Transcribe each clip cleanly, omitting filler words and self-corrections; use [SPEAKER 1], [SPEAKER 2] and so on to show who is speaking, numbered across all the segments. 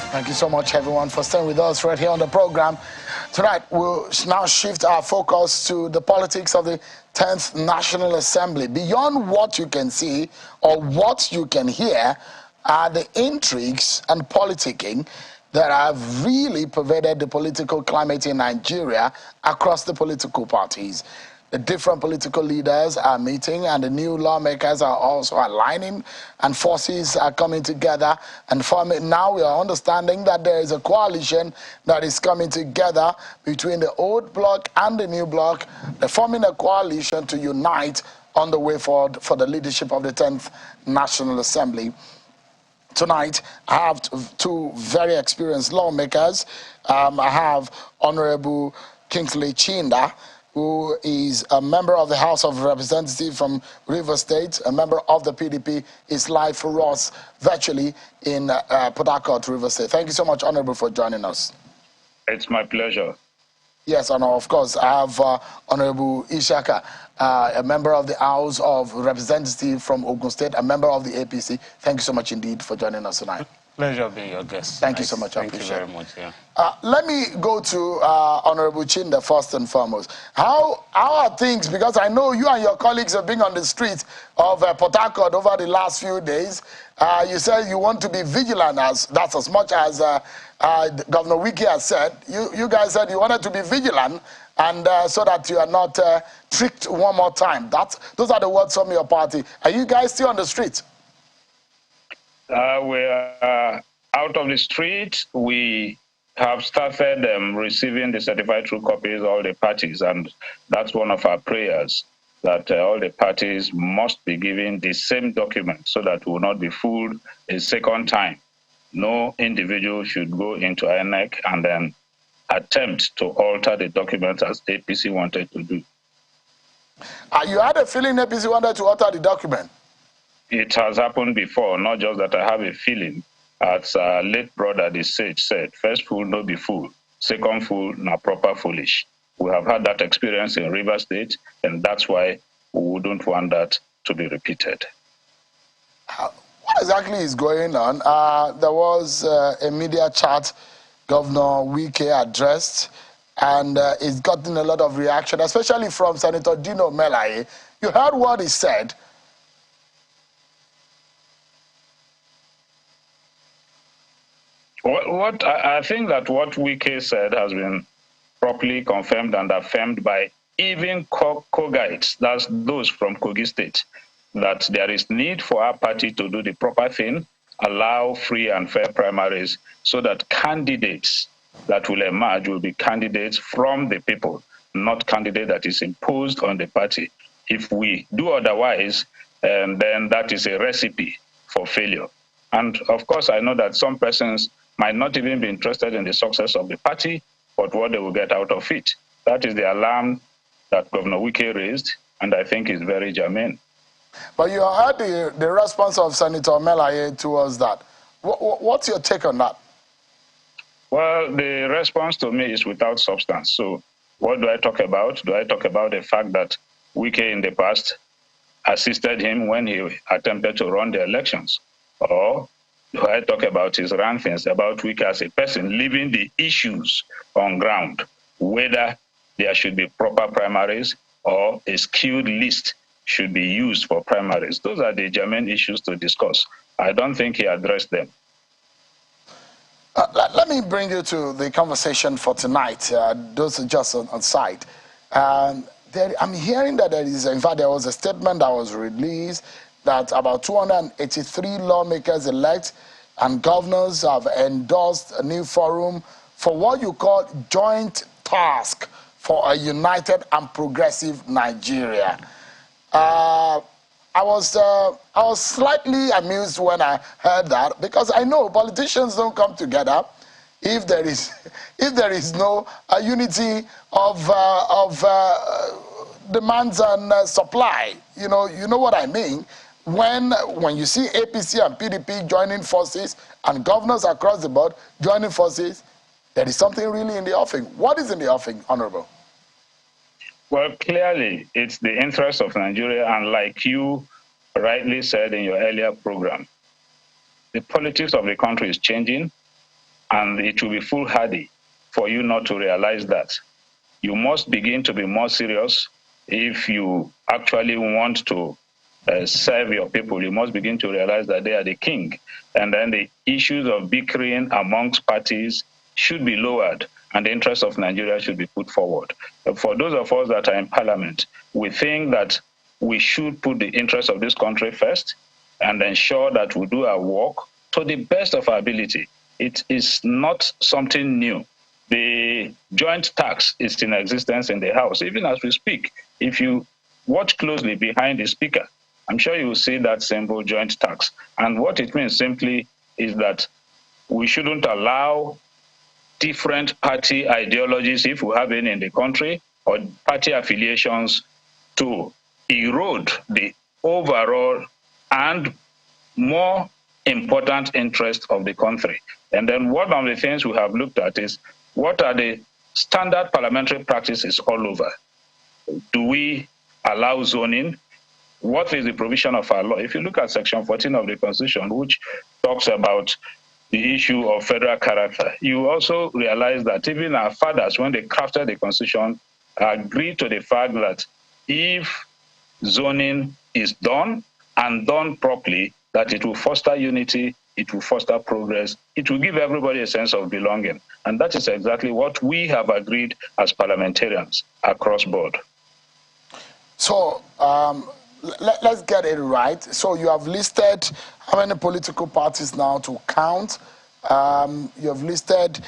[SPEAKER 1] Thank you so much, everyone, for staying with us right here on the program. Tonight, we'll now shift our focus to the politics of the 10th National Assembly. Beyond what you can see or what you can hear are the intrigues and politicking that have really pervaded the political climate in Nigeria across the political parties. The different political leaders are meeting, and the new lawmakers are also aligning, and forces are coming together and forming. Now we are understanding that there is a coalition that is coming together between the old bloc and the new bloc. They're forming a coalition to unite on the way forward for the leadership of the 10th National Assembly. Tonight, I have two very experienced lawmakers. I have Honorable Kingsley Chinda, who is a member of the House of Representatives from Rivers State, a member of the PDP, is live for us virtually in Port Harcourt, Rivers State. Thank you so much, Honorable, for joining us.
[SPEAKER 2] It's my pleasure.
[SPEAKER 1] Yes, and of course, I have Honorable Ishaka, a member of the House of Representatives from Ogun State, a member of the APC. Thank you so much indeed for joining us tonight.
[SPEAKER 3] Pleasure being your guest.
[SPEAKER 1] Thank you so much. I appreciate it.
[SPEAKER 3] Thank you very much. Yeah.
[SPEAKER 1] Let me go to Honorable Chinda first and foremost. How are things? Because I know you and your colleagues have been on the streets of Port Harcourt over the last few days. You said you want to be vigilant. That's as much as Governor Wike has said. You guys said you wanted to be vigilant, and so that you are not tricked one more time. Those are the words from your party. Are you guys still on the streets?
[SPEAKER 2] We are out of the street. We have started receiving the certified true copies, all the parties, and that's one of our prayers, that all the parties must be given the same document so that we will not be fooled a second time. No individual should go into INEC and then attempt to alter the document as APC wanted to do.
[SPEAKER 1] You had a feeling APC wanted to alter the document?
[SPEAKER 2] It has happened before, not just that I have a feeling. As late brother, the sage, said, first fool, no be fool. Second fool, na proper foolish. We have had that experience in Rivers State, and that's why we wouldn't want that to be repeated.
[SPEAKER 1] What exactly is going on? There was a media chat Governor Wike addressed, and it's gotten a lot of reaction, especially from Senator Dino Melaye. You heard what he said.
[SPEAKER 2] I think that what Wike said has been properly confirmed and affirmed by even Kogites, that's those from Kogi State, that there is need for our party to do the proper thing, allow free and fair primaries, so that candidates that will emerge will be candidates from the people, not candidate that is imposed on the party. If we do otherwise, then that is a recipe for failure. And of course, I know that some persons might not even be interested in the success of the party, but what they will get out of it. That is the alarm that Governor Wike raised, and I think is very germane.
[SPEAKER 1] But you heard the response of Senator Melaye towards that. What's your take on that?
[SPEAKER 2] Well, the response to me is without substance. So what do I talk about? Do I talk about the fact that Wike in the past assisted him when he attempted to run the elections? Or do I talk about his rantings about Wike as a person, leaving the issues on ground, whether there should be proper primaries or a skewed list should be used for primaries? Those are the germane issues to discuss. I don't think he addressed them.
[SPEAKER 1] Let me bring you to the conversation for tonight. Those are just on site. I'm hearing that in fact, there was a statement that was released that about 283 lawmakers elect and governors have endorsed a new forum for what you call joint task for a united and progressive Nigeria. I was slightly amused when I heard that, because I know politicians don't come together if there is no unity of demands and supply. You know what I mean. When you see APC and PDP joining forces and governors across the board joining forces, there is something really in the offing. What is in the offing, Honorable?
[SPEAKER 2] Well, clearly, it's the interest of Nigeria, and like you rightly said in your earlier program, the politics of the country is changing. And it will be foolhardy for you not to realize that. You must begin to be more serious if you actually want to serve your people. You must begin to realize that they are the king. And then the issues of bickering amongst parties should be lowered, and the interests of Nigeria should be put forward. For those of us that are in parliament, we think that we should put the interests of this country first and ensure that we do our work to the best of our ability. It is not something new. The joint tax is in existence in the House, even as we speak. If you watch closely behind the speaker, I'm sure you will see that symbol, joint tax. And what it means simply is that we shouldn't allow different party ideologies, if we have any in the country, or party affiliations to erode the overall and more important interest of the country. And then one of the things we have looked at is what are the standard parliamentary practices all over? Do we allow zoning? What is the provision of our law? If you look at Section 14 of the Constitution, which talks about the issue of federal character, you also realize that even our fathers, when they crafted the Constitution, agreed to the fact that if zoning is done and done properly, that it will foster unity, it will foster progress, it will give everybody a sense of belonging. And that is exactly what we have agreed as parliamentarians across board.
[SPEAKER 1] So let's get it right. So you have listed how many political parties now to count. You have listed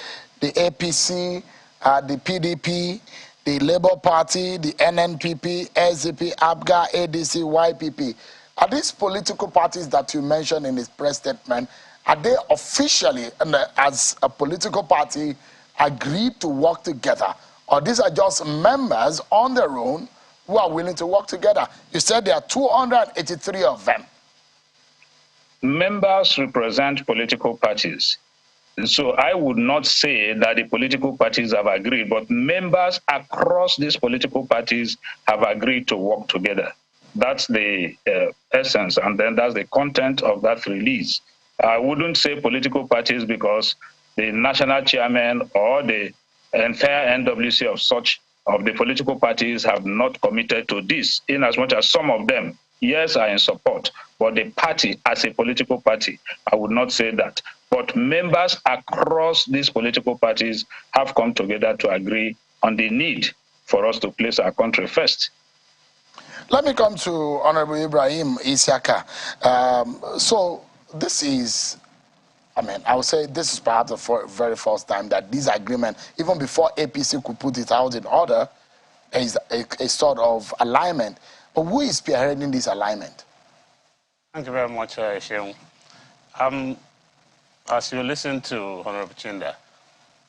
[SPEAKER 1] the APC, the PDP, the Labour Party, the NNPP, SDP, ABGA, ADC, YPP. Are these political parties that you mentioned in his press statement, are they officially, as a political party, agreed to work together? Or these are just members on their own who are willing to work together? You said there are 283 of them.
[SPEAKER 2] Members represent political parties. So I would not say that the political parties have agreed, but members across these political parties have agreed to work together. That's the essence, and then that's the content of that release. I wouldn't say political parties because the national chairman or the entire NWC of the political parties have not committed to this, in as much as some of them, yes, are in support, but the party as a political party, I would not say that. But members across these political parties have come together to agree on the need for us to place our country first.
[SPEAKER 1] Let me come to Honorable Ibrahim Isiaka. So this is, I would say this is perhaps the very first time that this agreement, even before APC could put it out in order, is a sort of alignment. But who is spearheading this alignment?
[SPEAKER 3] Thank you very much, Sheung. As you listen to Honorable Chinda,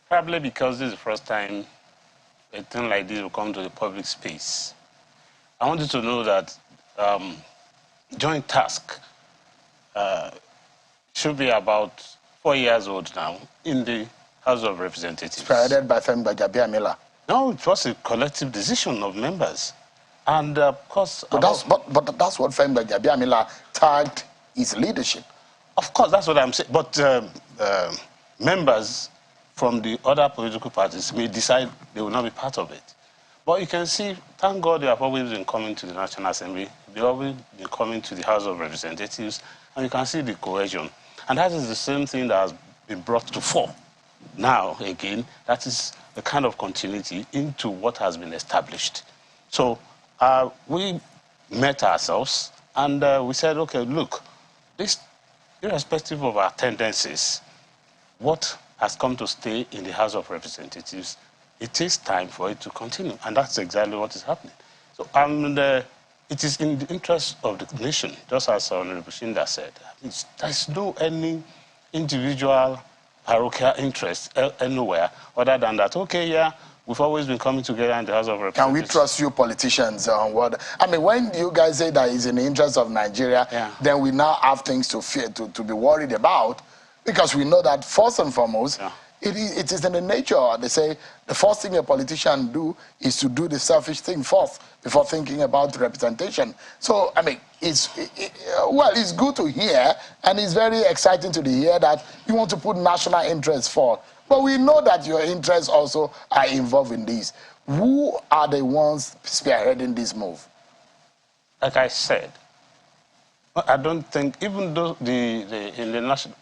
[SPEAKER 3] probably because this is the first time a thing like this will come to the public space, I want you to know that joint task should be about 4 years old now in the House of Representatives.
[SPEAKER 1] Spearheaded by Femba Jabiamila.
[SPEAKER 3] No, it was a collective decision of members. And of course...
[SPEAKER 1] But that's what Femba Jabiamila tagged his leadership.
[SPEAKER 3] Of course, that's what I'm saying. But members from the other political parties may decide they will not be part of it. But you can see, thank God they have always been coming to the National Assembly. They've always been coming to the House of Representatives. And you can see the cohesion. And that is the same thing that has been brought to fore. Now, again, that is a kind of continuity into what has been established. So we met ourselves and we said, okay, look, this, irrespective of our tendencies, what has come to stay in the House of Representatives, it is time for it to continue. And that's exactly what is happening. So it is in the interest of the nation, just as Honorable Shinda said. There's no any individual parochial interest anywhere other than that, okay, yeah, we've always been coming together in the House of Representatives.
[SPEAKER 1] Can we trust you politicians on what? When you guys say that it's in the interest of Nigeria, then we now have things to fear, to be worried about, because we know that first and foremost, it is in the nature. They say the first thing a politician do is to do the selfish thing first before thinking about representation. So, I mean, it's good to hear, and it's very exciting to hear that you want to put national interests forward. But we know that your interests also are involved in this. Who are the ones spearheading this move?
[SPEAKER 3] Like I said, I don't think, even though in the national,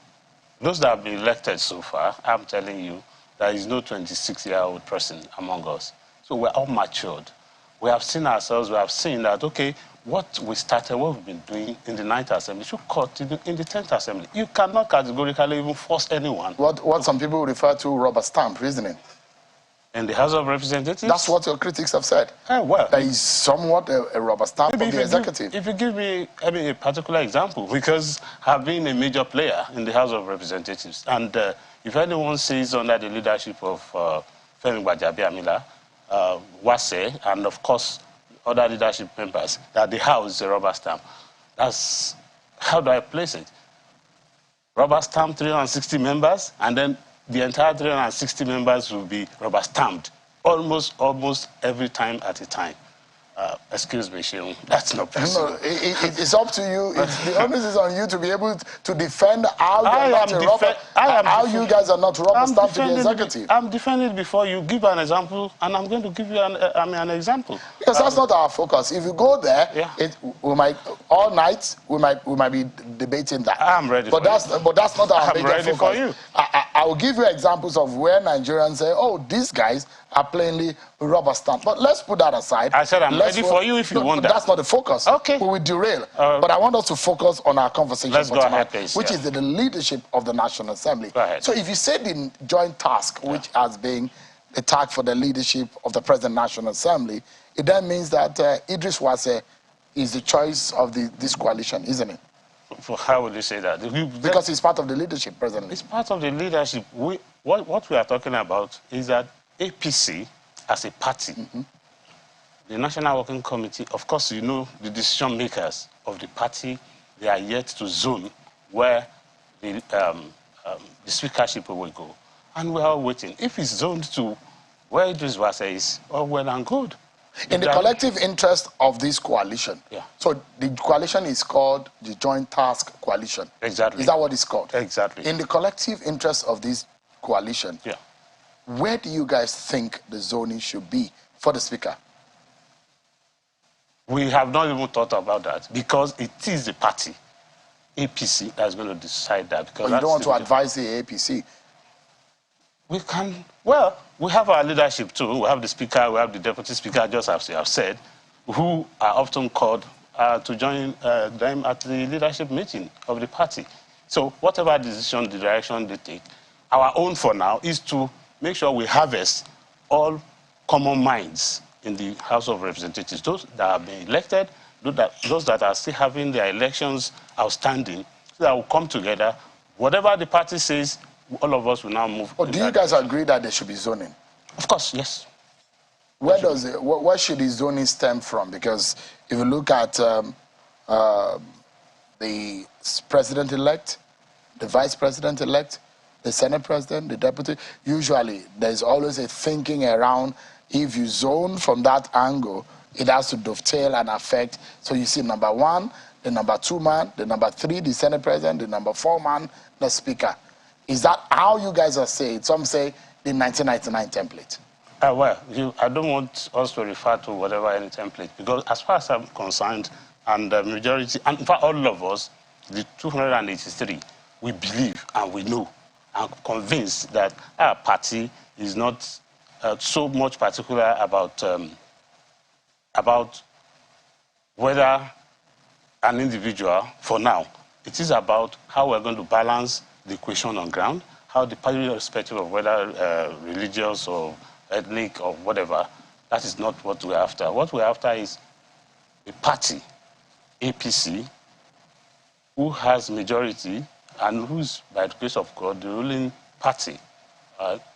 [SPEAKER 3] those that have been elected so far, I'm telling you, there is no 26-year-old person among us. So we're all matured. We have seen ourselves, we have seen that, okay, what we started, what we've been doing in the 9th Assembly should continue in the 10th Assembly. You cannot categorically even force anyone.
[SPEAKER 1] What some people refer to rubber stamp reasoning.
[SPEAKER 3] In the House of Representatives?
[SPEAKER 1] That's what your critics have said.
[SPEAKER 3] Well,
[SPEAKER 1] there is somewhat a rubber stamp of the executive.
[SPEAKER 3] If you give me a particular example, because I've been a major player in the House of Representatives, and if anyone says under the leadership of Femi Gbajabiamila, Wase, and of course other leadership members, that the House is a rubber stamp, that's, how do I place it? Rubber stamp 360 members, and then the entire 360 members will be rubber stamped almost every time at a time. Excuse me, Sheung, that's not possible. No,
[SPEAKER 1] it's up to you. The onus is on you to be able to defend how you guys are not rubber stamped to the executive.
[SPEAKER 3] I'm defending before you give an example, and I'm going to give you an example.
[SPEAKER 1] Because that's not our focus. If you go there, we might all night we might be debating that.
[SPEAKER 3] I'm ready.
[SPEAKER 1] But that's not our major focus.
[SPEAKER 3] I'm ready for you.
[SPEAKER 1] I will give you examples of where Nigerians say, "Oh, these guys are plainly rubber stamp." But let's put that aside.
[SPEAKER 3] I said I'm ready for you if you want that.
[SPEAKER 1] That's not the focus.
[SPEAKER 3] Okay.
[SPEAKER 1] We will derail. But I want us to focus on our conversation
[SPEAKER 3] let's
[SPEAKER 1] for
[SPEAKER 3] go
[SPEAKER 1] tonight,
[SPEAKER 3] ahead, please,
[SPEAKER 1] which is the leadership of the National Assembly.
[SPEAKER 3] Go ahead.
[SPEAKER 1] So if you say the joint task, which has been the task for the leadership of the present National Assembly, it then means that Idris Wase is the choice of this coalition, isn't it?
[SPEAKER 3] How would you say that?
[SPEAKER 1] Because he's part of the leadership presently.
[SPEAKER 3] It's part of the leadership. What we are talking about is that APC, as a party, the National Working Committee, of course, you know, the decision makers of the party, they are yet to zone where the speakership will go. And we are waiting. If it's zoned to where Idris Wase is, all well and good.
[SPEAKER 1] In the collective interest of this coalition.
[SPEAKER 3] Yeah.
[SPEAKER 1] So the coalition is called the Joint Task Coalition.
[SPEAKER 3] Exactly.
[SPEAKER 1] Is that what it's called?
[SPEAKER 3] Exactly.
[SPEAKER 1] In the collective interest of this coalition, where do you guys think the zoning should be for the speaker?
[SPEAKER 3] We have not even thought about that because it is the party, APC, that's going to decide that. Because
[SPEAKER 1] you don't want to advise the APC?
[SPEAKER 3] We can, well, we have our leadership too. We have the speaker, we have the deputy speaker, just as you have said, who are often called to join them at the leadership meeting of the party. So whatever decision, the direction they take, our own for now is to make sure we harvest all common minds in the House of Representatives, those that have been elected, those that are still having their elections outstanding, so that will come together. Whatever the party says, all of us will now move.
[SPEAKER 1] But do you guys agree that there should be zoning?
[SPEAKER 3] Of course, yes.
[SPEAKER 1] Where should the zoning stem from? Because if you look at the president-elect, the vice president-elect, the Senate president, the deputy, usually there's always a thinking around if you zone from that angle, it has to dovetail and affect. So you see number 1, the number 2 man, the number 3, the Senate president, the number 4 man, the speaker. Is that how you guys are saying? Some say the 1999 template.
[SPEAKER 3] Well, I don't want us to refer to whatever any template, because as far as I'm concerned, and the majority, and in fact all of us, the 283, we believe and we know and convinced that our party is not so much particular about whether an individual, for now, it is about how we're going to balance the equation on ground, how the party, irrespective of whether religious or ethnic or whatever, that is not what we're after. What we're after is a party, APC, who has majority and who's, by the grace of God, the ruling party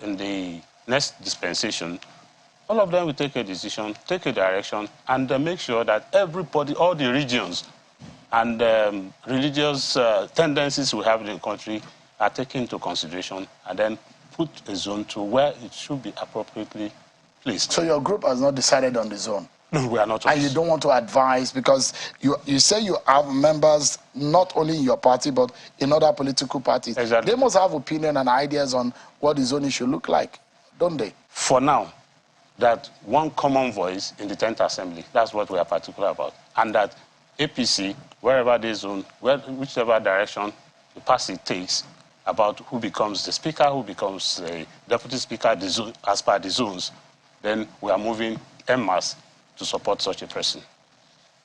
[SPEAKER 3] in the next dispensation. All of them will take a decision, take a direction, and make sure that everybody, all the regions and religious tendencies we have in the country are taken into consideration, and then put a zone to where it should be appropriately placed.
[SPEAKER 1] So your group has not decided on the zone?
[SPEAKER 3] No, we are not.
[SPEAKER 1] And you don't want to advise because you say you have members not only in your party but in other political parties.
[SPEAKER 3] Exactly.
[SPEAKER 1] They must have opinion and ideas on what the zoning should look like, don't they?
[SPEAKER 3] For now, that one common voice in the 10th Assembly, that's what we are particular about. And that APC, wherever they zone, whichever direction the party takes about who becomes the speaker, who becomes the deputy speaker as per the zones, then we are moving en masse to support such a person.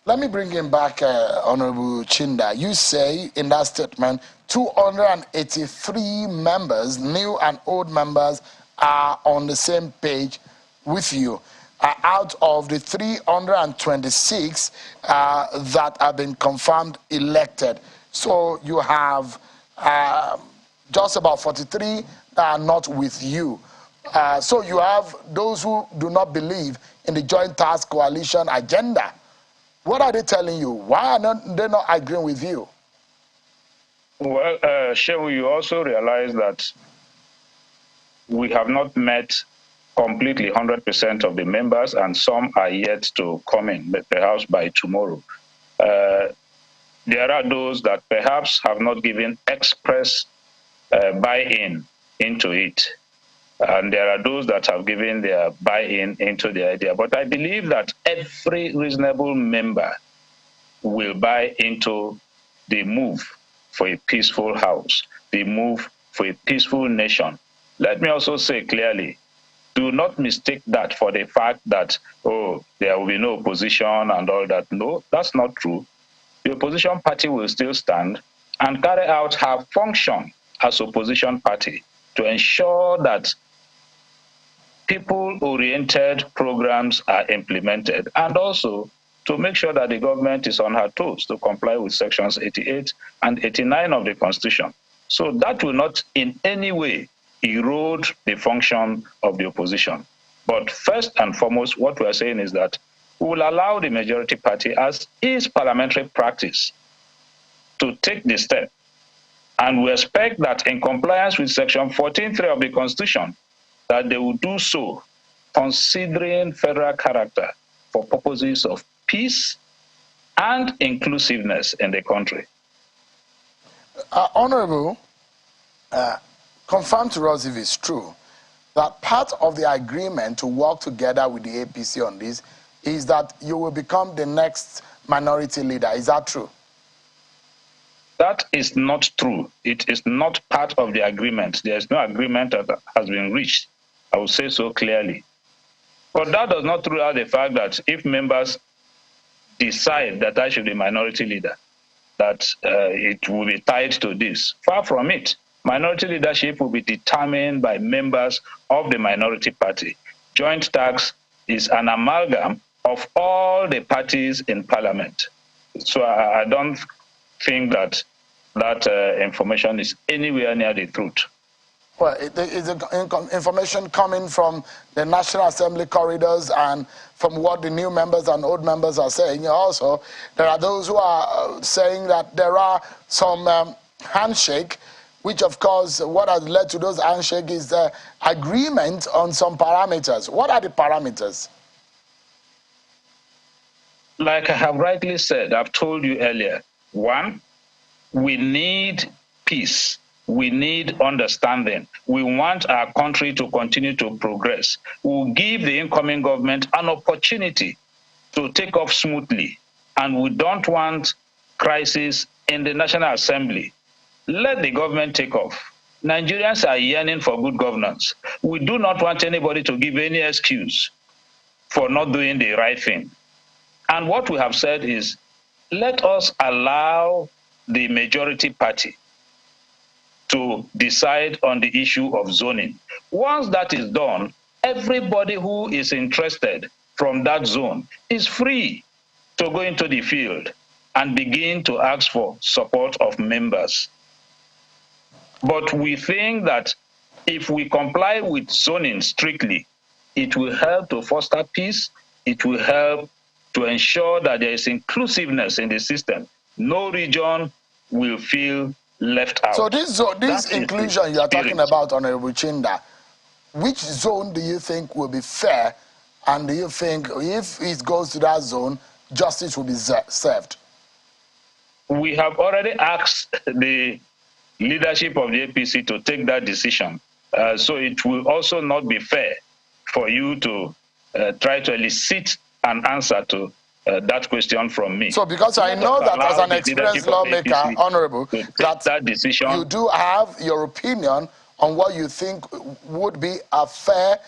[SPEAKER 1] Let me bring him back, Honorable Chinda. You say in that statement, 283 members, new and old members, are on the same page with you. Out of the 326 that have been confirmed elected. So you have just about 43 that are not with you. So you have those who do not believe in the Joint Task Coalition agenda. What are they telling you? Why are they not agreeing with you?
[SPEAKER 2] Well, Shehu, you also realize that we have not met completely 100% of the members, and some are yet to come in, but perhaps by tomorrow. There are those that perhaps have not given express buy-in into it. And there are those that have given their buy-in into the idea. But I believe that every reasonable member will buy into the move for a peaceful house, the move for a peaceful nation. Let me also say clearly, do not mistake that for the fact that, oh, there will be no opposition and all that. No, that's not true. The opposition party will still stand and carry out her function as opposition party to ensure that people-oriented programs are implemented, and also to make sure that the government is on her toes to comply with sections 88 and 89 of the Constitution. So that will not in any way erode the function of the opposition. But first and foremost, what we are saying is that we will allow the majority party, as is parliamentary practice, to take the step. And we expect that in compliance with section 14.3 of the Constitution, that they will do so considering federal character for purposes of peace and inclusiveness in the country.
[SPEAKER 1] Honorable, confirm to us if it's true that part of the agreement to work together with the APC on this is that you will become the next minority leader. Is that true?
[SPEAKER 2] That is not true. It is not part of the agreement. There is no agreement that has been reached. I will say so clearly. But that does not rule out the fact that if members decide that I should be minority leader, that it will be tied to this. Far from it. Minority leadership will be determined by members of the minority party. Joint tax is an amalgam of all the parties in parliament. So I don't think that information is anywhere near the truth.
[SPEAKER 1] Well, is the information coming from the National Assembly corridors and from what the new members and old members are saying? Also, there are those who are saying that there are some handshake, which of course, what has led to those handshake is the agreement on some parameters. What are the parameters?
[SPEAKER 2] Like I have rightly said, I've told you earlier, one, we need peace. We need understanding. We want our country to continue to progress. We'll give the incoming government an opportunity to take off smoothly. And we don't want crisis in the National Assembly. Let the government take off. Nigerians are yearning for good governance. We do not want anybody to give any excuse for not doing the right thing. And what we have said is, let us allow the majority party to decide on the issue of zoning. Once that is done, everybody who is interested from that zone is free to go into the field and begin to ask for support of members. But we think that if we comply with zoning strictly, it will help to foster peace, it will help to ensure that there is inclusiveness in the system. No region will feel left out.
[SPEAKER 1] So this inclusion you are talking about, Honorable Chinda, which zone do you think will be fair, and do you think if it goes to that zone, justice will be served?
[SPEAKER 2] We have already asked the leadership of the APC to take that decision. So it will also not be fair for you to try to elicit an answer to that question from me.
[SPEAKER 1] So because I know that as an experienced lawmaker, Honorable, that
[SPEAKER 2] decision,
[SPEAKER 1] you do have your opinion on what you think would be a fair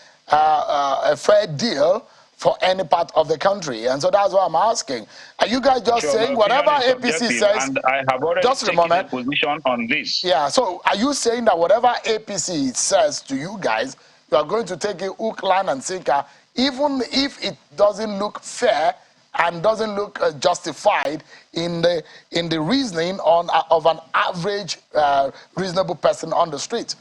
[SPEAKER 1] deal for any part of the country. And so that's what I'm asking. Are you guys just saying whatever APC says?
[SPEAKER 2] And I have already taken a position on this.
[SPEAKER 1] Yeah, so are you saying that whatever APC says to you guys, you are going to take it hook, line, and sinker, even if it doesn't look fair and doesn't look justified in the reasoning of an average reasonable person on the street?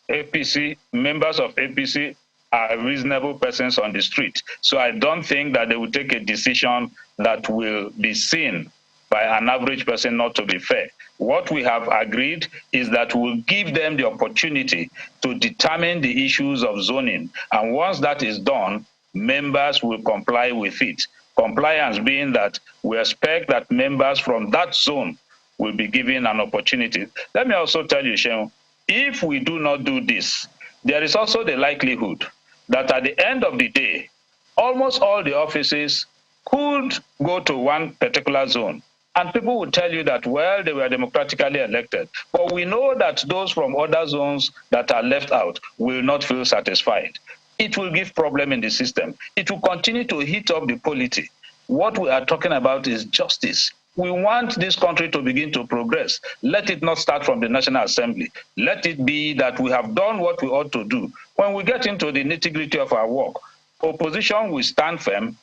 [SPEAKER 2] APC, members of APC are reasonable persons on the street. So I don't think that they will take a decision that will be seen by an average person not to be fair. What we have agreed is that we'll give them the opportunity to determine the issues of zoning. And once that is done, members will comply with it. Compliance being that we expect that members from that zone will be given an opportunity. Let me also tell you, Shehu, if we do not do this, there is also the likelihood that at the end of the day, almost all the offices could go to one particular zone. And people would tell you that, well, they were democratically elected. But we know that those from other zones that are left out will not feel satisfied. It will give problem in the system. It will continue to heat up the polity. What we are talking about is justice. We want this country to begin to progress. Let it not start from the National Assembly. Let it be that we have done what we ought to do. When we get into the nitty-gritty of our work, opposition will stand firm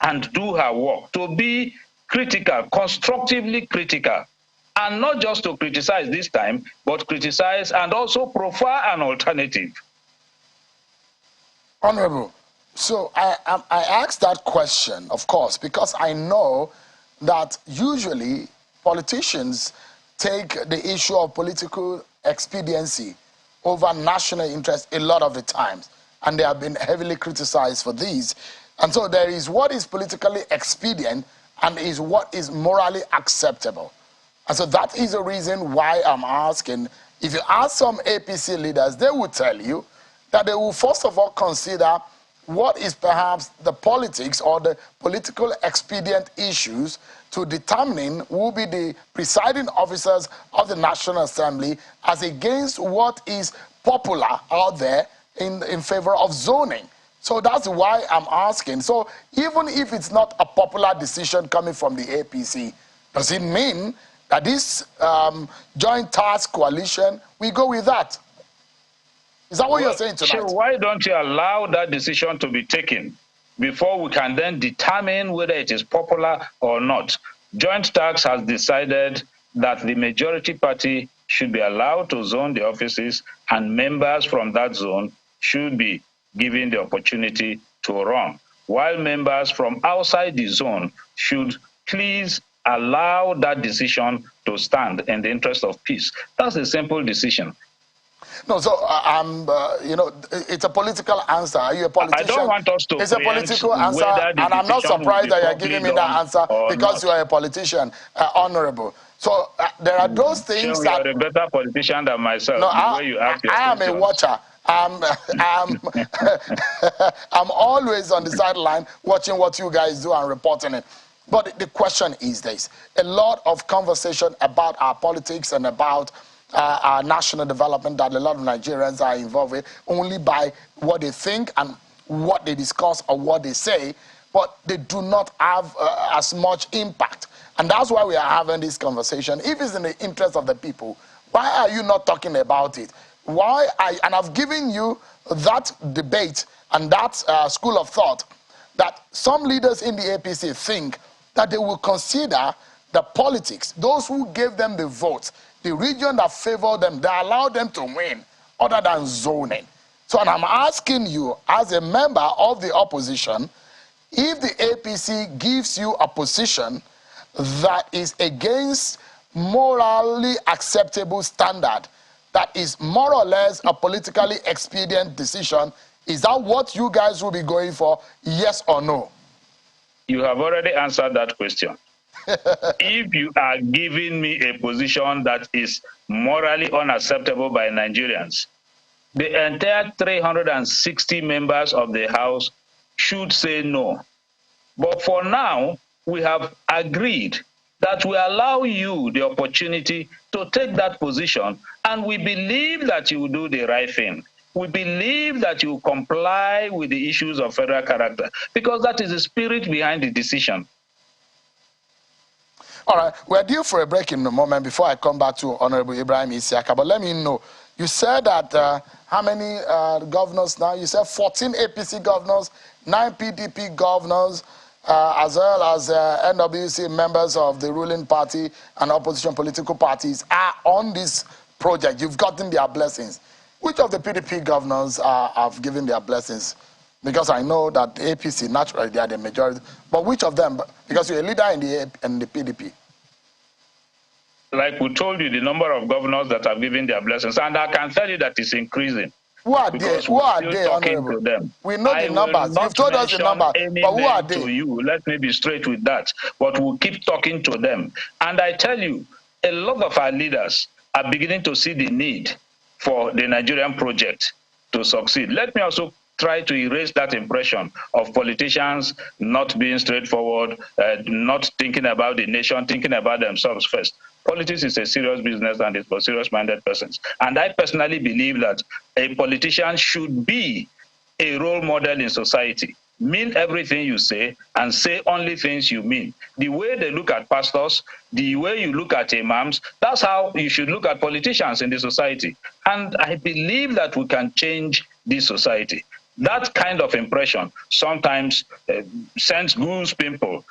[SPEAKER 2] and do her work, to be critical, constructively critical, and not just to criticize this time, but criticize and also profile an alternative.
[SPEAKER 1] Honorable, so I asked that question, of course, because I know that usually politicians take the issue of political expediency over national interest a lot of the times, and they have been heavily criticized for these. And so there is what is politically expedient and is what is morally acceptable. And so that is the reason why I'm asking. If you ask some APC leaders, they will tell you that they will first of all consider what is perhaps the politics or the political expedient issues to determining who will be the presiding officers of the National Assembly as against what is popular out there in favor of zoning. So that's why I'm asking. So even if it's not a popular decision coming from the APC, does it mean that this joint task coalition, we go with that? Is that what you're saying tonight?
[SPEAKER 2] So why don't you allow that decision to be taken before we can then determine whether it is popular or not? Joint task has decided that the majority party should be allowed to zone the offices, and members from that zone should be given the opportunity to run, while members from outside the zone should please allow that decision to stand in the interest of peace. That's a simple decision.
[SPEAKER 1] No, so you know, it's a political answer. Are you a politician?
[SPEAKER 2] I don't want us to.
[SPEAKER 1] It's a political answer, and I'm not surprised that you're giving me that answer because you are a politician, honorable. So there are those things that
[SPEAKER 2] you are a better politician than myself.
[SPEAKER 1] No,
[SPEAKER 2] the way you ask your
[SPEAKER 1] I am a watcher. I'm always on the sideline watching what you guys do and reporting it. But the question is this: a lot of conversation about our politics and about our national development that a lot of Nigerians are involved with only by what they think and what they discuss or what they say, but they do not have as much impact. And that's why we are having this conversation. If it's in the interest of the people, why are you not talking about it? And I've given you that debate and that school of thought that some leaders in the APC think that they will consider the politics, those who gave them the votes, the region that favored them, that allowed them to win, other than zoning. So, and I'm asking you, as a member of the opposition, if the APC gives you a position that is against morally acceptable standard that is more or less a politically expedient decision? Is that what you guys will be going for, yes or no?
[SPEAKER 2] You have already answered that question. If you are giving me a position that is morally unacceptable by Nigerians, the entire 360 members of the House should say no. But for now, we have agreed that we allow you the opportunity to take that position, and we believe that you will do the right thing. We believe that you will comply with the issues of federal character, because that is the spirit behind the decision.
[SPEAKER 1] All right, we're due for a break in a moment before I come back to Honorable Ibrahim Isiaka. But let me know, you said that how many governors now? You said 14 APC governors, 9 PDP governors, as well as NWC members of the ruling party and opposition political parties are on this project. You've gotten their blessings. Which of the PDP governors have given their blessings? Because I know that the APC, naturally, they are the majority. But which of them? Because you're a leader in the PDP.
[SPEAKER 2] Like we told you, the number of governors that have given their blessings, and I can tell you that it's increasing.
[SPEAKER 1] Who are they? Who are they, Honorable? We know the numbers. You've told us the numbers, but who are they?
[SPEAKER 2] To you, let me be straight with that. But we'll keep talking to them. And I tell you, a lot of our leaders are beginning to see the need for the Nigerian project to succeed. Let me also try to erase that impression of politicians not being straightforward, not thinking about the nation, thinking about themselves first. Politics is a serious business, and it's for serious-minded persons. And I personally believe that a politician should be a role model in society. Mean everything you say and say only things you mean. The way they look at pastors, the way you look at imams, that's how you should look at politicians in the society. And I believe that we can change this society. That kind of impression sometimes sends goose pimple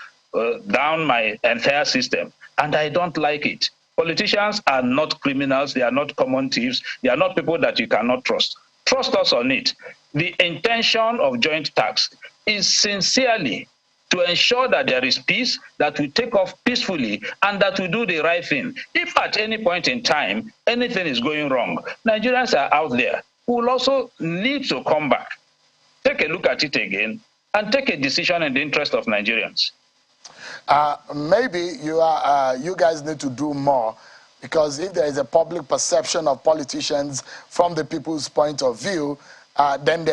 [SPEAKER 2] down my entire system, and I don't like it. Politicians are not criminals. They are not common thieves. They are not people that you cannot trust. Trust us on it. The intention of joint tax is sincerely to ensure that there is peace, that we take off peacefully, and that we do the right thing. If at any point in time anything is going wrong, Nigerians are out there who will also need to come back, take a look at it again, and take a decision in the interest of Nigerians.
[SPEAKER 1] Maybe you guys need to do more, because if there is a public perception of politicians from the people's point of view, then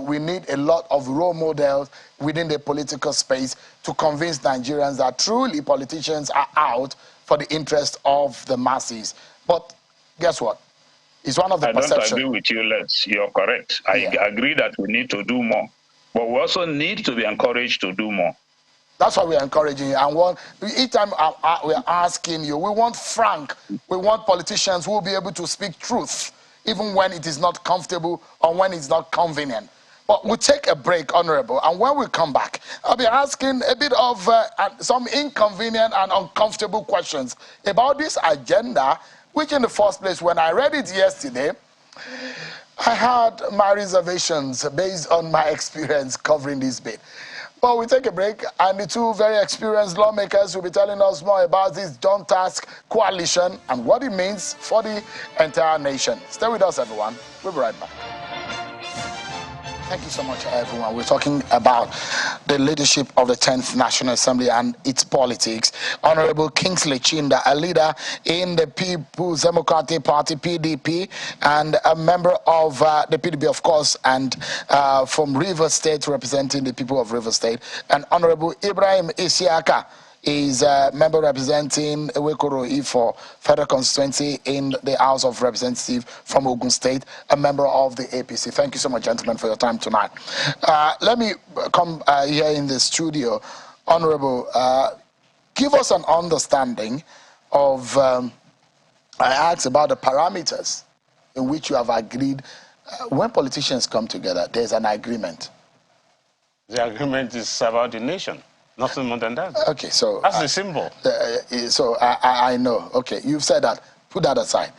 [SPEAKER 1] we need a lot of role models within the political space to convince Nigerians that truly politicians are out for the interest of the masses. But guess what? It's one of the perceptions.
[SPEAKER 2] I don't agree with you, Les. You're correct. I agree that we need to do more. But we also need to be encouraged to do more.
[SPEAKER 1] That's why we're encouraging you. And each time we're asking you, we want frank, we want politicians who will be able to speak truth, even when it is not comfortable or when it's not convenient. But we'll take a break, Honorable, and when we come back, I'll be asking a bit of some inconvenient and uncomfortable questions about this agenda, which in the first place, when I read it yesterday, I had my reservations based on my experience covering this bit. But we take a break, and the two very experienced lawmakers will be telling us more about this joint task coalition and what it means for the entire nation. Stay with us, everyone. We'll be right back. Thank you so much, everyone. We're talking about the leadership of the 10th National Assembly and its politics. Honorable Kingsley Chinda, a leader in the People's Democratic Party, PDP, and a member of the PDP, of course, and from Rivers State, representing the people of Rivers State. And Honorable Ibrahim Isiaka is a member representing Ewekoro for Federal Constituency in the House of Representatives from Ogun State, a member of the APC. Thank you so much, gentlemen, for your time tonight. Let me come here in the studio. Honorable, give us an understanding of, I asked about the parameters in which you have agreed. When politicians come together, there's an agreement.
[SPEAKER 3] The agreement is about the nation. Nothing more than that.
[SPEAKER 1] Okay, so
[SPEAKER 3] that's the symbol.
[SPEAKER 1] So I know. Okay, you've said that. Put that aside.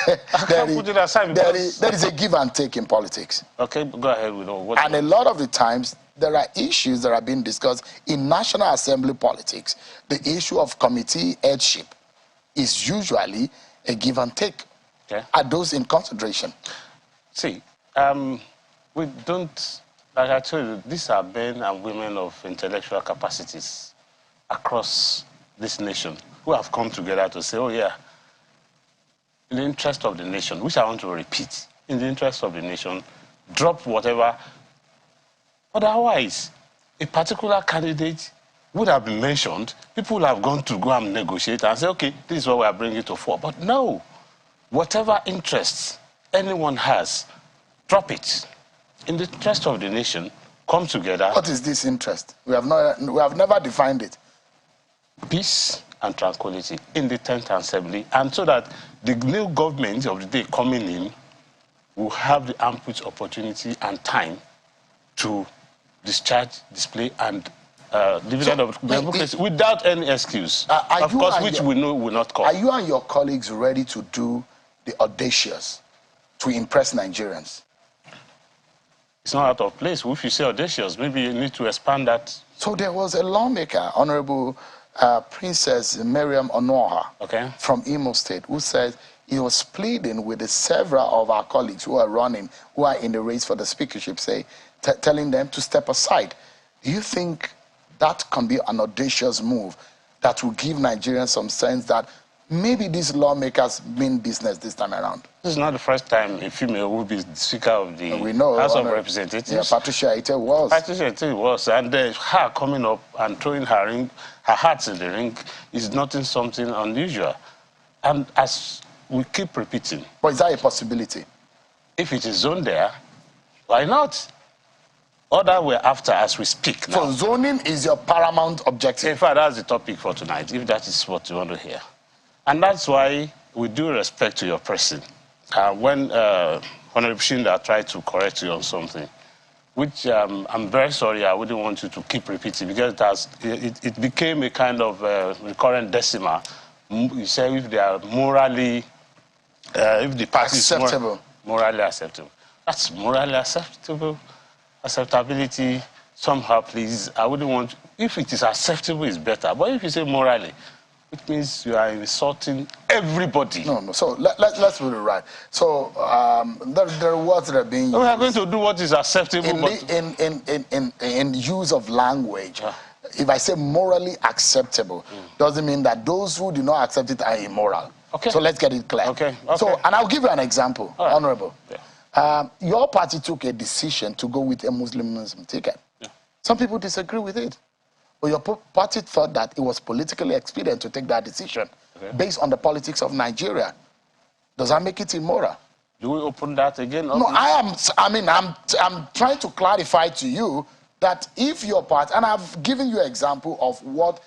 [SPEAKER 3] I can't put it aside because
[SPEAKER 1] there is a give and take in politics.
[SPEAKER 3] Okay, go ahead with all.
[SPEAKER 1] And a lot of the times there are issues that are being discussed in National Assembly politics. The issue of committee headship is usually a give and take.
[SPEAKER 3] Okay.
[SPEAKER 1] Are those in consideration?
[SPEAKER 3] See, we don't, like I told you, these are men and women of intellectual capacities across this nation who have come together to say, oh yeah, in the interest of the nation, which I want to repeat, in the interest of the nation, drop whatever. Otherwise, a particular candidate would have been mentioned, people would have gone to go and negotiate and say, okay, this is what we are bringing to fore. But no, whatever interests anyone has, drop it. In the interest of the nation, come together.
[SPEAKER 1] What is this interest? We have never defined it.
[SPEAKER 3] Peace and tranquility in the 10th Assembly, and so that the new government of the day coming in will have the ample opportunity and time to discharge, display, and dividend of democracy without any excuse. Of course, which we know will not come.
[SPEAKER 1] Are you and your colleagues ready to do the audacious to impress Nigerians?
[SPEAKER 3] It's not out of place. If you say audacious, maybe you need to expand that.
[SPEAKER 1] So there was a lawmaker, Honorable Princess Miriam Onoha,
[SPEAKER 3] okay,
[SPEAKER 1] from Imo State, who said he was pleading with the several of our colleagues who are running, who are in the race for the speakership, telling them to step aside. Do you think that can be an audacious move that will give Nigerians some sense that maybe these lawmakers mean business this time around?
[SPEAKER 3] This is not the first time a female will be the Speaker of the House of Representatives.
[SPEAKER 1] Yeah, Patricia Ite was.
[SPEAKER 3] Patricia Ite was. And her coming up and throwing her heart in the ring is nothing something unusual. And as we keep repeating.
[SPEAKER 1] But is that a possibility?
[SPEAKER 3] If it is zoned there, why not? All that we're after as we speak now.
[SPEAKER 1] So zoning is your paramount objective?
[SPEAKER 3] In fact, that's the topic for tonight, if that is what you want to hear. And that's why, with due respect to your person, when Honorable Shinda tried to correct you on something, which I'm very sorry, I wouldn't want you to keep repeating, because it became a kind of recurrent decimal. You say if they are morally, if the party
[SPEAKER 1] acceptable.
[SPEAKER 3] Is morally acceptable. That's morally acceptable. Acceptability, somehow, please, I wouldn't want, if it is acceptable, it's better. But if you say morally, it means you are insulting everybody.
[SPEAKER 1] No. So let's put it right. So there are words that are being used.
[SPEAKER 3] We are going to do what is acceptable.
[SPEAKER 1] In use of language. If I say morally acceptable, doesn't mean that those who do not accept it are immoral.
[SPEAKER 3] Okay.
[SPEAKER 1] So let's get it clear.
[SPEAKER 3] Okay.
[SPEAKER 1] So, and I'll give you an example,
[SPEAKER 3] right.
[SPEAKER 1] Honorable.
[SPEAKER 3] Yeah.
[SPEAKER 1] Your party took a decision to go with a Muslim ticket. Yeah. Some people disagree with it. But your party thought that it was politically expedient to take that decision based on the politics of Nigeria. Does that make it immoral?
[SPEAKER 3] Do we open that again?
[SPEAKER 1] No, I'm trying to clarify to you that if your party, and I've given you an example of what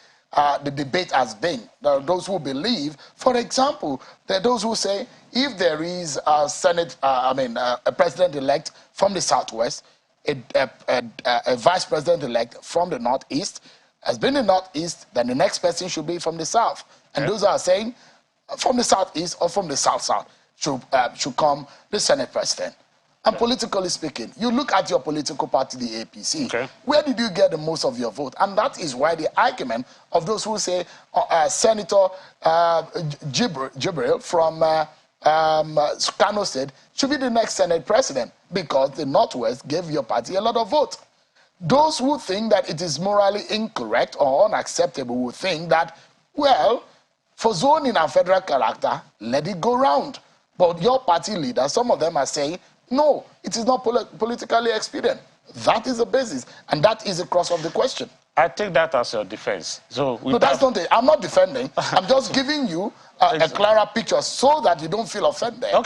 [SPEAKER 1] the debate has been. There are those who believe, for example, there are those who say if there is a a president-elect from the Southwest, a vice president-elect from the Northeast, has been in the Northeast, then the next person should be from the South. And those are saying from the Southeast or from the South-South should come the Senate president. And politically speaking, you look at your political party, the APC. Okay. Where did you get the most of your vote? And that is why the argument of those who say Senator Jibril from Kano State should be the next Senate president because the Northwest gave your party a lot of votes. Those who think that it is morally incorrect or unacceptable will think that, well, for zoning and federal character, let it go round. But your party leaders, some of them are saying, no, it is not politically expedient. That is the basis, and that is the crux of the question.
[SPEAKER 3] I take that as your defense. So
[SPEAKER 1] no, that's not it. I'm not defending. I'm just giving you a clearer picture so that you don't feel offended by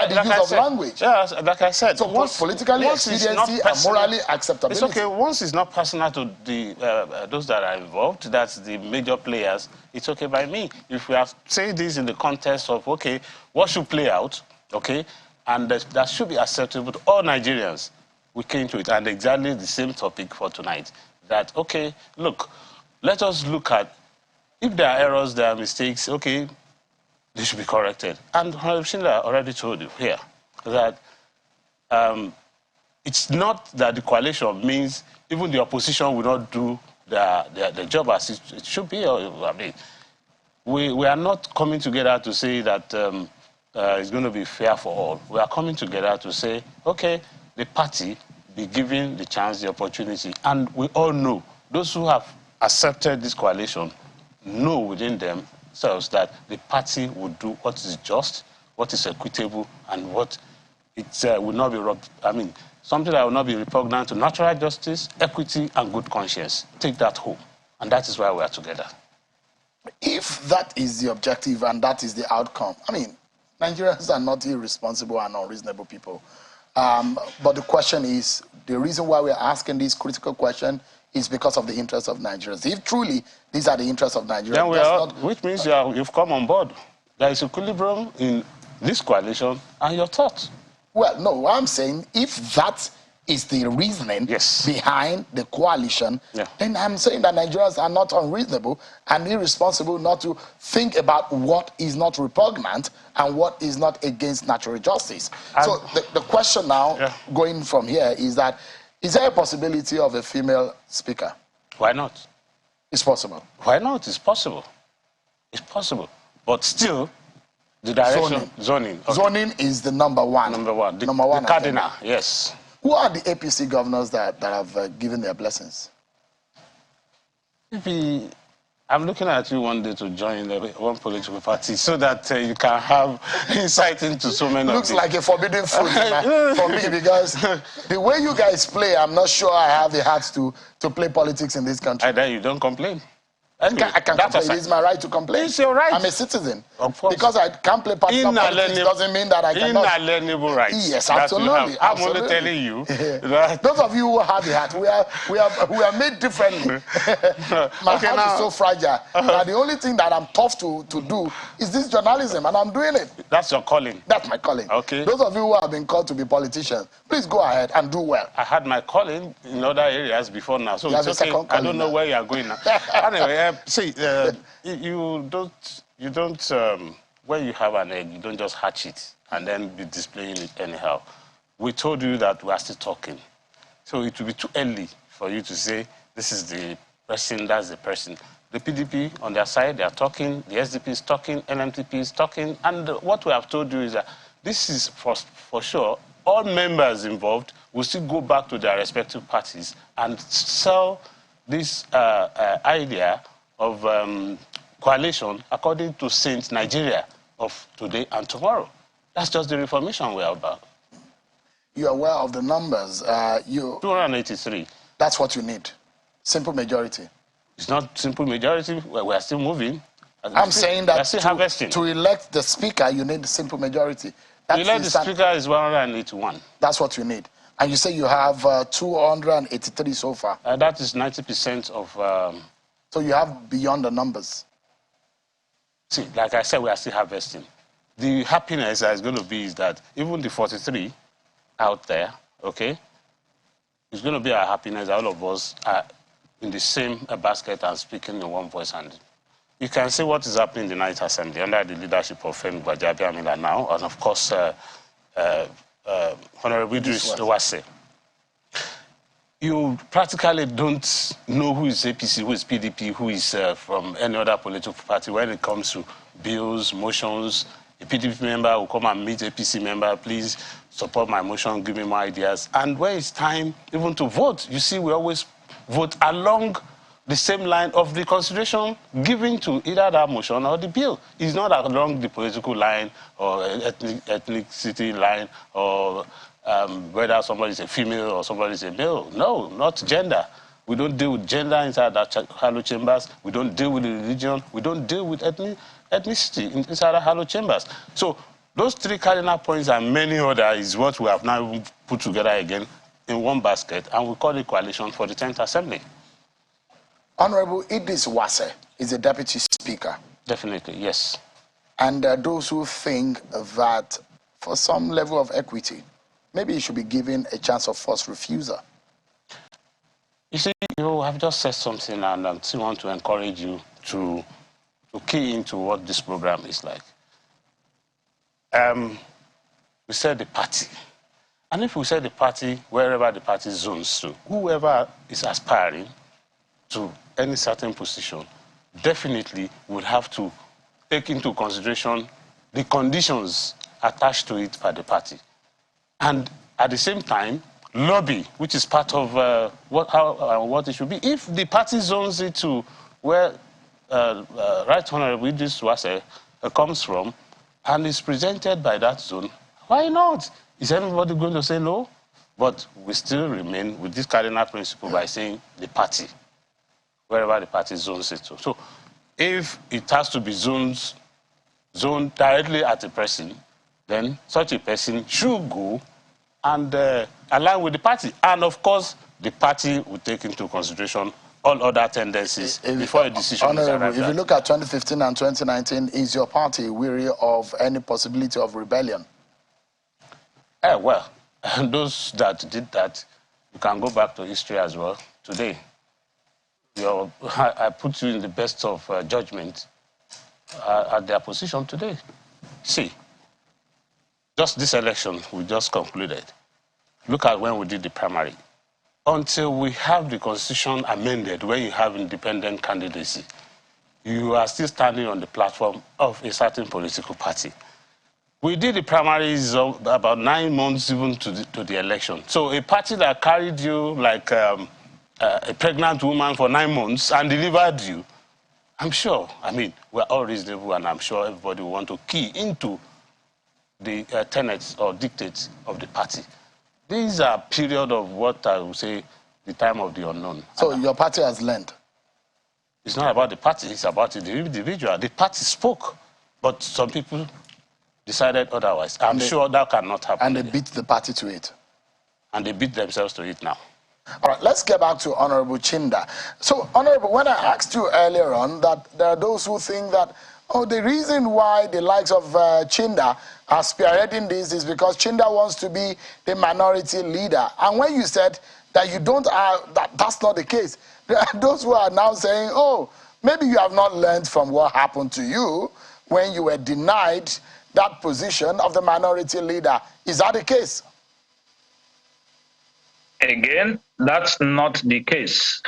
[SPEAKER 1] the use of language.
[SPEAKER 3] Yeah, like I said.
[SPEAKER 1] So politically expediency and morally acceptability.
[SPEAKER 3] It's okay. Once it's not personal to the those that are involved, that's the major players, it's okay by me. If we have said this in the context of, okay, what should play out, okay, and that should be acceptable to all Nigerians, we came to it. And exactly the same topic for tonight. That, okay, look, let us look at, if there are errors, there are mistakes, okay, they should be corrected. And Honorable Schindler already told you here that it's not that the coalition means even the opposition will not do their job as it should be. I mean, we are not coming together to say that it's going to be fair for all. We are coming together to say, okay, the party be given the chance, the opportunity. And we all know, those who have accepted this coalition know within themselves that the party will do what is just, what is equitable, and what it will not be, something that will not be repugnant to natural justice, equity, and good conscience. Take that home. And that is why we are together.
[SPEAKER 1] If that is the objective and that is the outcome, Nigerians are not irresponsible and unreasonable people. But the question is, the reason why we're asking this critical question is because of the interests of Nigerians. If truly these are the interests of Nigerians,
[SPEAKER 3] which means you've come on board. There is equilibrium in this coalition and your thoughts.
[SPEAKER 1] Well, no, what I'm saying, if that is the reasoning behind the coalition, then I'm saying that Nigerians are not unreasonable and irresponsible not to think about what is not repugnant and what is not against natural justice. So the question now, going from here, is that, is there a possibility of a female speaker?
[SPEAKER 3] Why not?
[SPEAKER 1] It's possible.
[SPEAKER 3] Why not? It's possible. It's possible. But still, the direction... Zoning. Okay.
[SPEAKER 1] Zoning is the number one.
[SPEAKER 3] Number one. The cardinal, yes.
[SPEAKER 1] Who are the APC governors that have given their blessings?
[SPEAKER 3] I'm looking at you one day to join one political party so that you can have insight into so many
[SPEAKER 1] Looks like a forbidden fruit for me, because the way you guys play, I'm not sure I have the heart to play politics in this country.
[SPEAKER 3] And then you don't complain.
[SPEAKER 1] I can complain. It's my right to complain.
[SPEAKER 3] It's your right.
[SPEAKER 1] I'm a citizen.
[SPEAKER 3] Of course.
[SPEAKER 1] Because I can't play partisan politics doesn't mean that I cannot.
[SPEAKER 3] Inalienable rights.
[SPEAKER 1] Yes, absolutely.
[SPEAKER 3] I'm only telling you. That...
[SPEAKER 1] Those of you who have the heart, we are made differently. My heart is so fragile that the only thing that I'm tough to do is this journalism, and I'm doing it.
[SPEAKER 3] That's your calling.
[SPEAKER 1] That's my calling.
[SPEAKER 3] Okay.
[SPEAKER 1] Those of you who have been called to be politicians, please go ahead and do well.
[SPEAKER 3] I had my calling in other areas before now, so it's okay. I don't know where you are going now. Anyway. You don't. When you have an egg, you don't just hatch it and then be displaying it anyhow. We told you that we are still talking, so it will be too early for you to say this is the person, that's the person. The PDP on their side, they are talking. The SDP is talking. NMTP is talking. And what we have told you is that this is for sure. All members involved will still go back to their respective parties and sell this idea of coalition according to Saint Nigeria of today and tomorrow. That's just the reformation we are about.
[SPEAKER 1] You're aware of the numbers.
[SPEAKER 3] 283.
[SPEAKER 1] That's what you need. Simple majority.
[SPEAKER 3] It's not simple majority. We are still moving.
[SPEAKER 1] I'm saying that
[SPEAKER 3] to
[SPEAKER 1] elect the speaker, you need the simple majority.
[SPEAKER 3] To elect the speaker is 181.
[SPEAKER 1] That's what you need. And you say you have 283 so far.
[SPEAKER 3] That is 90% of...
[SPEAKER 1] So you have beyond the numbers.
[SPEAKER 3] See, like I said, we are still harvesting. The happiness that is going to be is that even the 43 out there, okay, it's going to be our happiness that all of us are in the same basket and speaking in one voice. And you can see what is happening in the Night Assembly under the leadership of Femi Gbajabiamila now, and of course, Honorable Idris Owase. You practically don't know who is APC, who is PDP, who is from any other political party when it comes to bills, motions. A PDP member will come and meet APC member, please support my motion, give me more ideas. And when it's time even to vote, you see we always vote along the same line of the consideration given to either that motion or the bill. It's not along the political line or ethnicity line or whether somebody is a female or somebody is a male. No, not gender. We don't deal with gender inside the hollow chambers. We don't deal with religion. We don't deal with ethnicity inside the hollow chambers. So those three cardinal points and many others is what we have now put together again in one basket, and we call it Coalition for the 10th Assembly.
[SPEAKER 1] Honorable Idris Owase is the Deputy Speaker.
[SPEAKER 3] Definitely, yes.
[SPEAKER 1] And those who think that for some level of equity, maybe you should be given a chance of first refusal.
[SPEAKER 3] You see, you have just said something, and I still want to encourage you to key into what this program is like. We said the party. And if we say the party, wherever the party zones to, whoever is aspiring to any certain position definitely would have to take into consideration the conditions attached to it by the party. And at the same time, lobby, which is part of what it should be. If the party zones it to where Right Honorable Idris Wase comes from and is presented by that zone, why not? Is everybody going to say no? But we still remain with this cardinal principle by saying the party, wherever the party zones it to. So if it has to be zoned directly at a person, then such a person should go and align with the party. And of course, the party will take into consideration all other tendencies before a decision is arrived at.
[SPEAKER 1] If you look at 2015 and 2019, is your party weary of any possibility of rebellion?
[SPEAKER 3] Well, those that did that, you can go back to history as well. Today, I put you in the best of judgment at their position today. See, just this election we just concluded. Look at when we did the primary. Until we have the constitution amended, where you have independent candidacy, you are still standing on the platform of a certain political party. We did the primaries about 9 months even to the election. So a party that carried you like a pregnant woman for 9 months and delivered you, I'm sure, I mean, we're all reasonable and I'm sure everybody will want to key into the tenets or dictates of the party. These are a period of what I would say the time of the unknown.
[SPEAKER 1] So your party has learned?
[SPEAKER 3] It's not about the party, it's about the individual. The party spoke, but some people decided otherwise. I'm sure that cannot happen.
[SPEAKER 1] And they beat the party to it.
[SPEAKER 3] And they beat themselves to it now.
[SPEAKER 1] All right, let's get back to Honorable Chinda. So, Honorable, when I asked you earlier on that there are those who think that, oh, the reason why the likes of Chinda are spearheading this is because Chinda wants to be the minority leader. And when you said that you don't, that's not the case. There are those who are now saying, oh, maybe you have not learned from what happened to you when you were denied that position of the minority leader. Is that the case?
[SPEAKER 2] Again, that's not the case.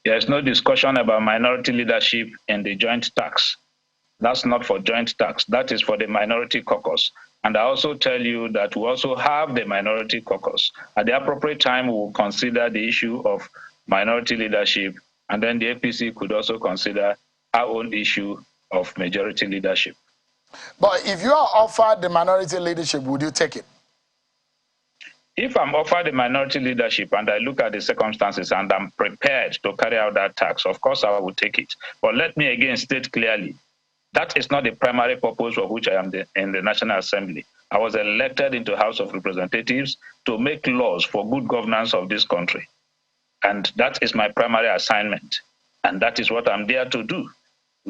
[SPEAKER 2] There's no discussion about minority leadership in the joint tax. That's not for joint tax. That is for the minority caucus. And I also tell you that we also have the minority caucus. At the appropriate time, we will consider the issue of minority leadership, and then the APC could also consider our own issue of majority leadership.
[SPEAKER 1] But if you are offered the minority leadership, would you take it?
[SPEAKER 2] If I'm offered the minority leadership and I look at the circumstances and I'm prepared to carry out that task, of course I will take it. But let me again state clearly, that is not the primary purpose for which I am in the National Assembly. I was elected into House of Representatives to make laws for good governance of this country. And that is my primary assignment. And that is what I'm there to do.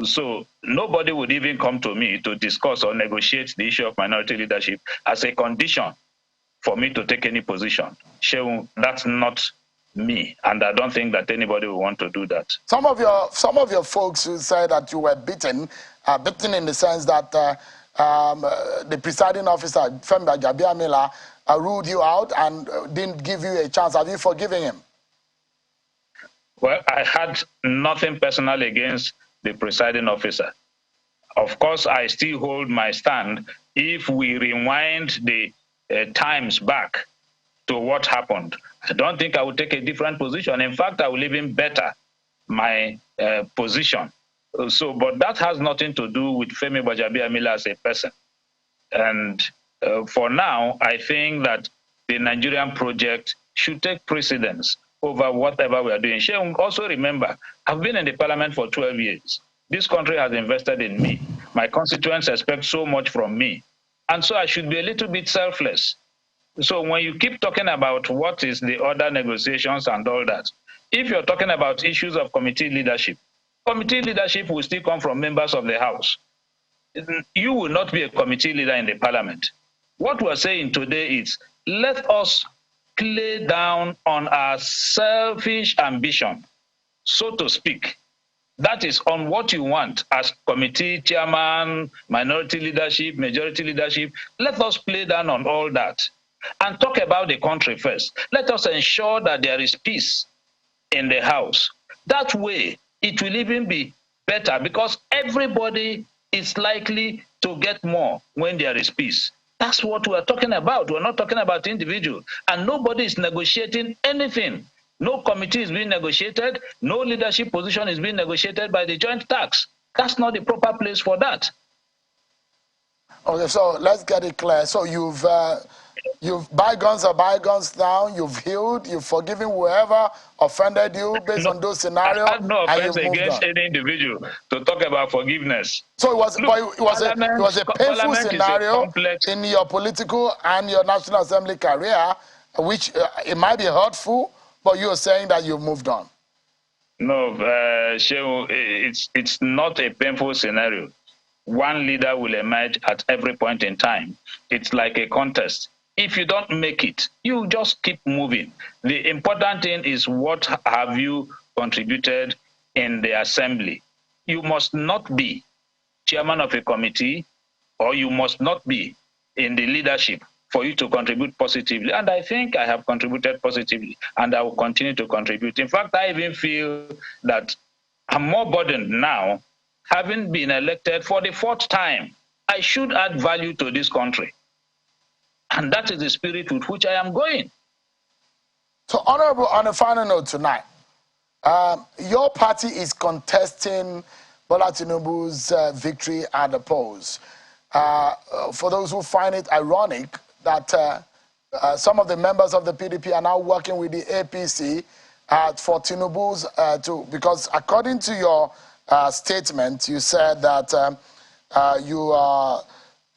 [SPEAKER 2] So nobody would even come to me to discuss or negotiate the issue of minority leadership as a condition for me to take any position. Shehu, that's not me, and I don't think that anybody will want to do that.
[SPEAKER 1] Some of your folks who say that you were beaten in the sense that the presiding officer, Femba Jabiamila, ruled you out and didn't give you a chance. Have you forgiven him?
[SPEAKER 2] Well, I had nothing personal against the presiding officer. Of course, I still hold my stand. If we rewind the times back to what happened, I don't think I would take a different position. In fact, I will even better my position. So, but that has nothing to do with Femi Gbajabiamila as a person. And for now, I think that the Nigerian project should take precedence over whatever we are doing. Shehu, also remember, I've been in the parliament for 12 years. This country has invested in me. My constituents expect so much from me. And so I should be a little bit selfless. So when you keep talking about what is the other negotiations and all that, if you're talking about issues of committee leadership will still come from members of the House. You will not be a committee leader in the parliament. What we're saying today is, let us play down on our selfish ambition, so to speak. That is on what you want as committee chairman, minority leadership, majority leadership. Let us play down on all that and talk about the country first. Let us ensure that there is peace in the House. That way, it will even be better because everybody is likely to get more when there is peace. That's what we're talking about. We're not talking about individual. And nobody is negotiating anything. No committee is being negotiated. No leadership position is being negotiated by the joint tax. That's not the proper place for that.
[SPEAKER 1] Okay, so let's get it clear. So you've bygones are bygones now. You've healed. You've forgiven whoever offended you based
[SPEAKER 2] No,
[SPEAKER 1] on those
[SPEAKER 2] I
[SPEAKER 1] scenarios,
[SPEAKER 2] had no
[SPEAKER 1] and
[SPEAKER 2] offense
[SPEAKER 1] you've moved
[SPEAKER 2] against
[SPEAKER 1] on.
[SPEAKER 2] any individual to talk about forgiveness.
[SPEAKER 1] So
[SPEAKER 2] Look,
[SPEAKER 1] it was a painful
[SPEAKER 2] Parliament is a
[SPEAKER 1] scenario
[SPEAKER 2] complex.
[SPEAKER 1] in your political and your National Assembly career, which it might be hurtful, but you're saying that you've moved on.
[SPEAKER 2] No, Shehu, it's not a painful scenario. One leader will emerge at every point in time. It's like a contest. If you don't make it, you just keep moving. The important thing is, what have you contributed in the assembly? You must not be chairman of a committee, or you must not be in the leadership for you to contribute positively. And I think I have contributed positively, and I will continue to contribute. In fact, I even feel that I'm more burdened now, having been elected for the 4th time. I should add value to this country. And that is the spirit with which I am going.
[SPEAKER 1] So, Honorable, on a final note tonight, your party is contesting Bola Tinubu's victory at the polls. For those who find it ironic that some of the members of the PDP are now working with the APC for Tinubu's because according to your statement, you said that you are.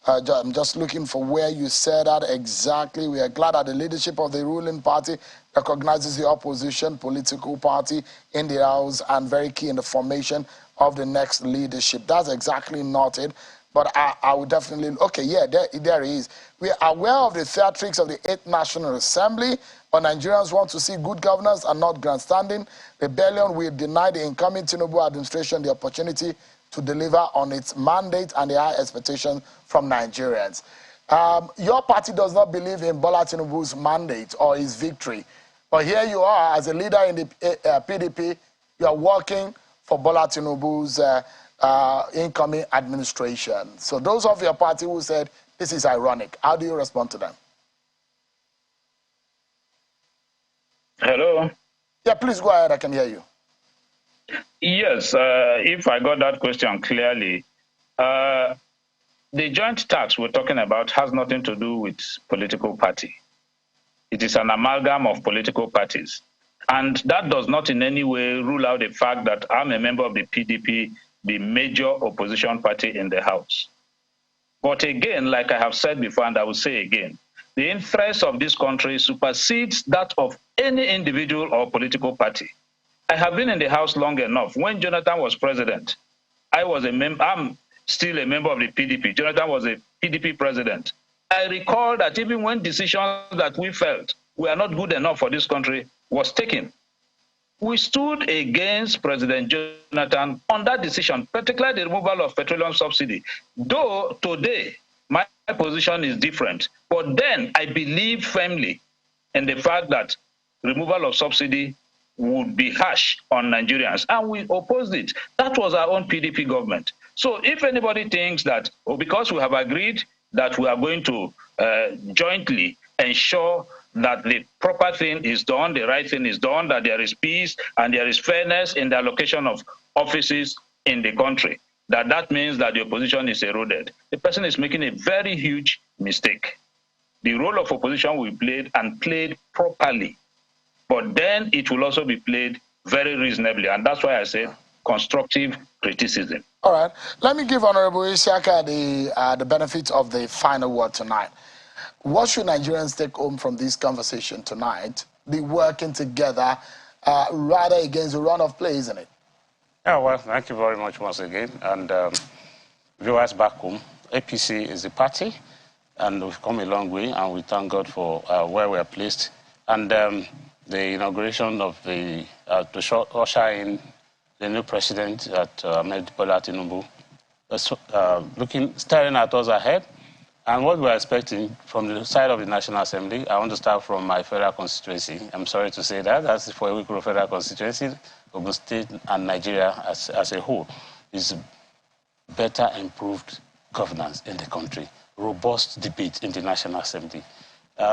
[SPEAKER 1] I'm just looking for where you said that exactly. We are glad that the leadership of the ruling party recognizes the opposition political party in the House and very key in the formation of the next leadership. That's exactly not it. But I would definitely, okay, yeah, there he is. We are aware of the theatrics of the 8th National Assembly, but Nigerians want to see good governance and not grandstanding. Rebellion will deny the incoming Tinubu administration the opportunity to deliver on its mandate and the high expectation from Nigerians. Your party does not believe in Bola Tinubu's mandate or his victory. But here you are, as a leader in the PDP, you are working for Bola Tinubu's incoming administration. So those of your party who said this is ironic, how do you respond to them?
[SPEAKER 2] Hello?
[SPEAKER 1] Yeah, please go ahead, I can hear you.
[SPEAKER 2] Yes, if I got that question clearly, the joint tax we're talking about has nothing to do with political party. It is an amalgam of political parties. And that does not in any way rule out the fact that I'm a member of the PDP, the major opposition party in the House. But again, like I have said before, and I will say again, the interest of this country supersedes that of any individual or political party. I have been in the House long enough. When Jonathan was president, I'm still a member of the PDP. Jonathan was a PDP president. I recall that even when decisions that we felt were not good enough for this country was taken, we stood against President Jonathan on that decision, particularly the removal of petroleum subsidy. Though today my position is different, but then I believe firmly in the fact that removal of subsidy would be harsh on Nigerians, and we opposed it. That was our own PDP government. So if anybody thinks that, because we have agreed that we are going to jointly ensure that the proper thing is done, the right thing is done, that there is peace and there is fairness in the allocation of offices in the country, that means that the opposition is eroded, the person is making a very huge mistake. The role of opposition will be played, and played properly. But then it will also be played very reasonably. And that's why I said constructive criticism.
[SPEAKER 1] All right. Let me give Honorable Isiaka the benefit of the final word tonight. What should Nigerians take home from this conversation tonight? Be working together rather against the run of play, isn't it?
[SPEAKER 3] Yeah, well, thank you very much once again. And viewers back home, APC is the party, and we've come a long way, and we thank God for where we are placed. And the inauguration of the, to usher in the new president at Ahmed Bola Tinubu, staring at us ahead. And what we're expecting from the side of the National Assembly, I want to start from my federal constituency. I'm sorry to say that. That's for a federal constituency, Ogun State and Nigeria as a whole is better improved governance in the country, robust debate in the National Assembly.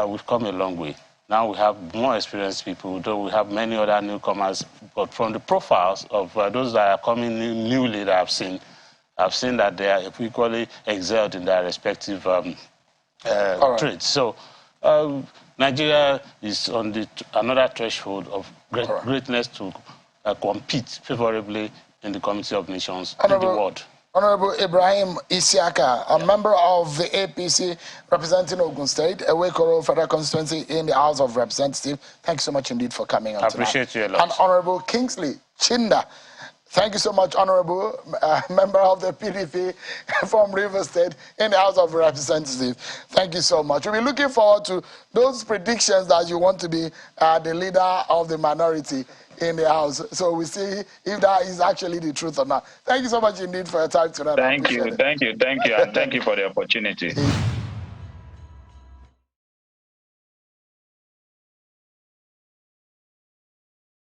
[SPEAKER 3] We've come a long way. Now we have more experienced people, though we have many other newcomers, but from the profiles of those that are coming newly that I've seen that they are equally excelled in their respective trades. So Nigeria is on another threshold of greatness to compete favorably in the Committee of Nations in the world.
[SPEAKER 1] Honorable Ibrahim Isiaka, a member of the APC representing Ogun State, a Wekoro Federal Constituency in the House of Representatives. Thank you so much indeed for coming on
[SPEAKER 3] I appreciate
[SPEAKER 1] tonight.
[SPEAKER 3] You a lot.
[SPEAKER 1] And Honorable Kingsley Chinda, thank you so much, Honorable, member of the PDP from River State in the House of Representatives. Thank you so much. We'll be looking forward to those predictions that you want to be the leader of the minority in the House. So we see if that is actually the truth or not. Thank you so much indeed for your time tonight.
[SPEAKER 2] Thank you, and thank you for the opportunity.